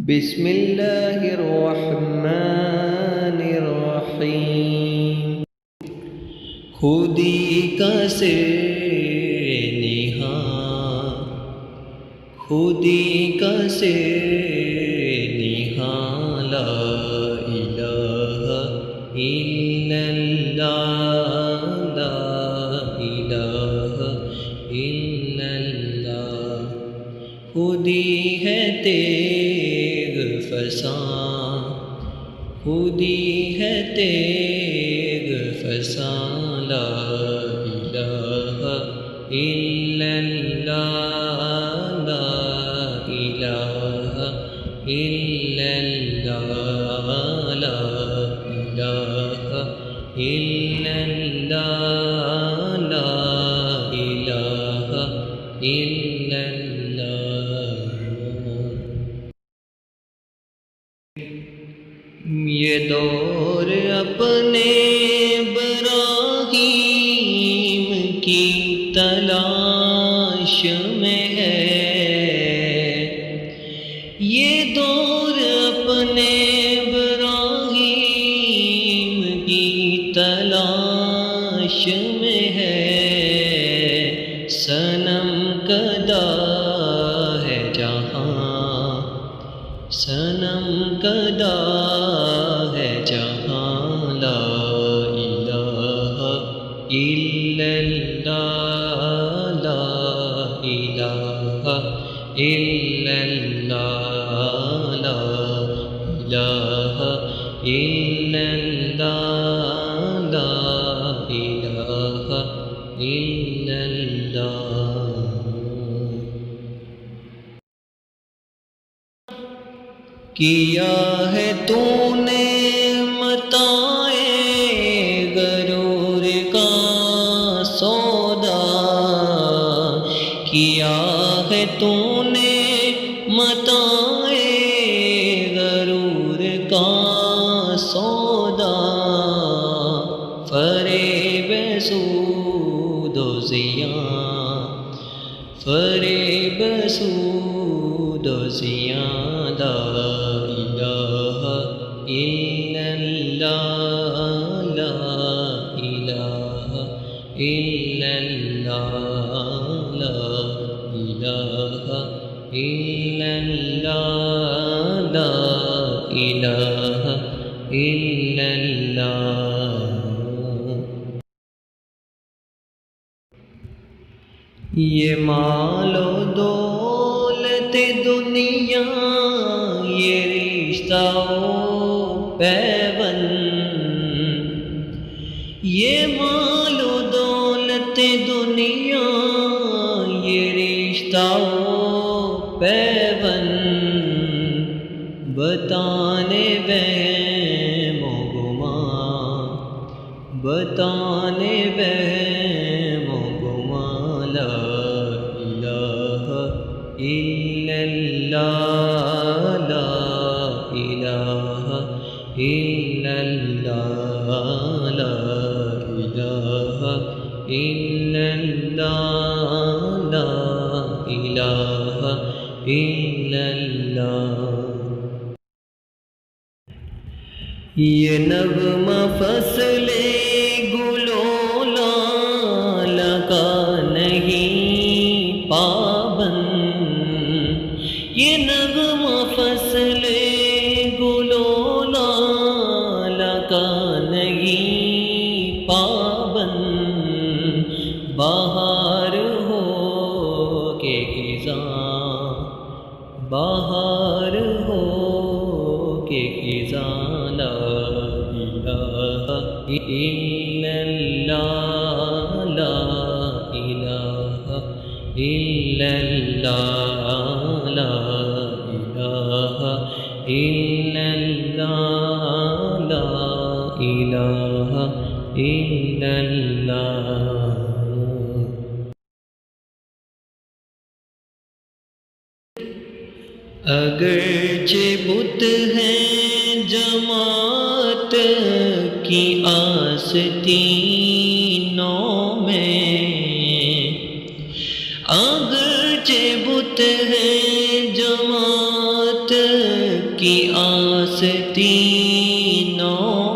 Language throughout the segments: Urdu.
بسم اللہ الرحمن الرحیم خودی کا سے نہاں، خودی کا سے نہاں، لا الہ الا اللہ، لا الہ الا اللہ۔ خودی ہے تیغ فساں، خودی ہے تیغ فساں، لا الہ الا اللہ، لا الہ الا اللہ، لا الہ الا اللہ، لا الہ الا اللہ۔ یہ دور اپنے براہیم کی تلاش میں ہے، یہ دور اپنے براہیم کی تلاش میں ہے، صنم کدا ہے جہاں، صنم کدا ہے جہاں، لا الہ الا اللہ، لا الہ الا اللہ، لا الہ الا اللہ، لا الہ الا اللہ۔ کیا ہے تو نے متاع غرور کا سودا، کیا ہے تو نے متاع غرور کا سودا، فریب سودوزیاں، فریب سودوزیاں، لا الہ الا اللہ، لا الہ الا اللہ، لا الہ الا اللہ، لا الہ الا اللہ۔ یہ مال و دولت دنیا، یہ رشتہ و پیوند، یہ مال و دولت دنیا، یہ رشتہ و پیوند، بتانے وہم و گماں، بتانے وہم و گماں، لا الہ الا اللہ، لا الہ الا اللہ، لا الہ الا اللہ، لا الہ الا اللہ۔ یہ نغمہ فصل گلو لالہ کا نہیں پابند، یہ نغمہ فصل گلو لالہ کا نہیں پابند، بہار ہو کے خزاں، بہار ہو کے خزاں، لا الہ الا اللہ، لا الہ الا اللہ، لا الہ الا اللہ، لا الہ الا اللہ۔ اگرچہ بت ہیں جماعت کی آستینوں میں، اگرچہ بت ہیں جماعت کی آستینوں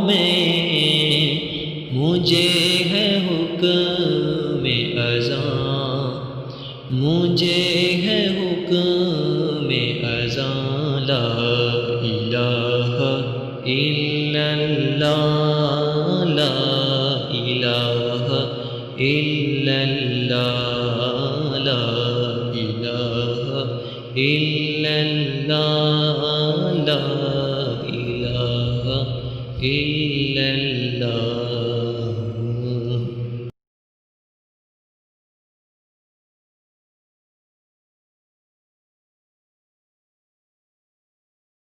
میں مجھے ہے حکم اذاں، مجھے ہے حکم اذاں، لا الہ الا اللہ، لا الہ الا اللہ، لا الہ الا اللہ، لا الہ الا اللہ۔